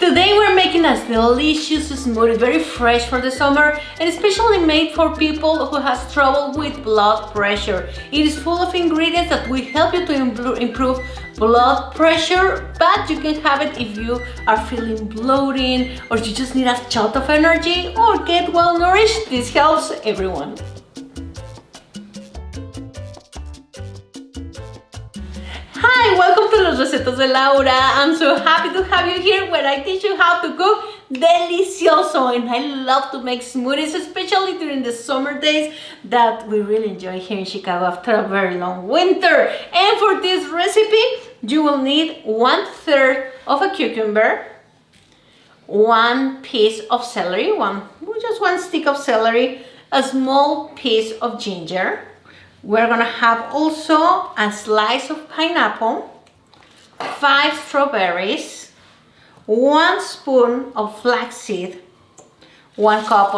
Today we're making a delicious smoothie, very fresh for the summer and especially made for people who has trouble with blood pressure. It is full of ingredients that will help you to improve blood pressure, but you can have it if you are feeling bloating or you just need a shot of energy or get well nourished. This helps everyone. Hi, welcome to Los Recetas de Laura. I'm so happy to have you here where I teach you how to cook delicioso, and I love to make smoothies, especially during the summer days that we really enjoy here in Chicago after a very long winter. And for this recipe, you will need 1/3 of a cucumber, 1 piece of celery, just one stick of celery, a small piece of ginger. We're gonna have also a slice of pineapple, 5 strawberries, 1 spoon of flaxseed, 1 cup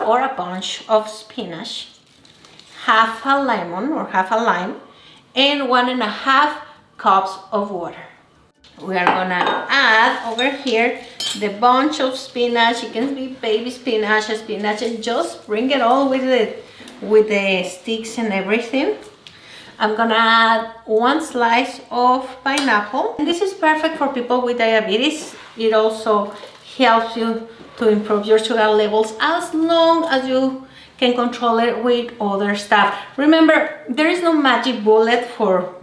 or a bunch of spinach, half a lemon or half a lime, and 1.5 cups of water. We are gonna add over here the bunch of spinach. It can be baby spinach, and just bring it all with the sticks and everything. I'm gonna add 1 slice of pineapple. And this is perfect for people with diabetes. It also helps you to improve your sugar levels as long as you can control it with other stuff. Remember, there is no magic bullet for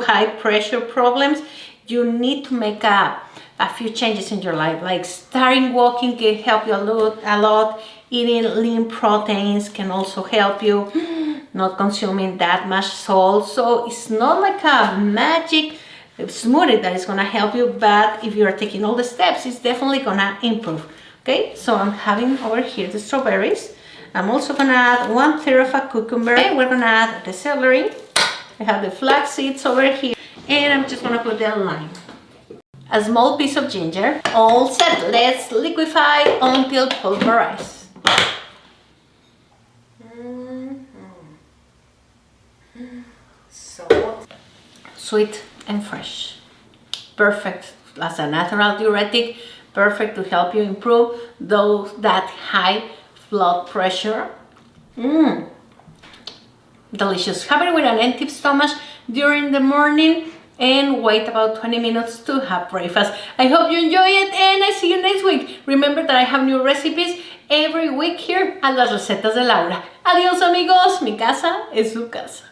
high pressure problems. You need to make a few changes in your life, like starting walking can help you a lot. Eating lean proteins can also help you, not consuming that much salt. So it's not like a magic smoothie that is gonna help you, but if you're taking all the steps, it's definitely gonna improve. Okay, so I'm having over here the strawberries. I'm also gonna add 1/3 of a cucumber. Okay, we're gonna add the celery. I have the flax seeds over here, and I'm just gonna put the lime. A small piece of ginger. All set. Let's liquefy until pulverized. So sweet and fresh. Perfect as a natural diuretic. Perfect to help you improve that high blood pressure. Delicious. Have it with an empty stomach during the morning and wait about 20 minutes to have breakfast. I hope you enjoy it, and I see you next week. Remember that I have new recipes every week here at Las Recetas de Laura. Adiós amigos, mi casa es su casa.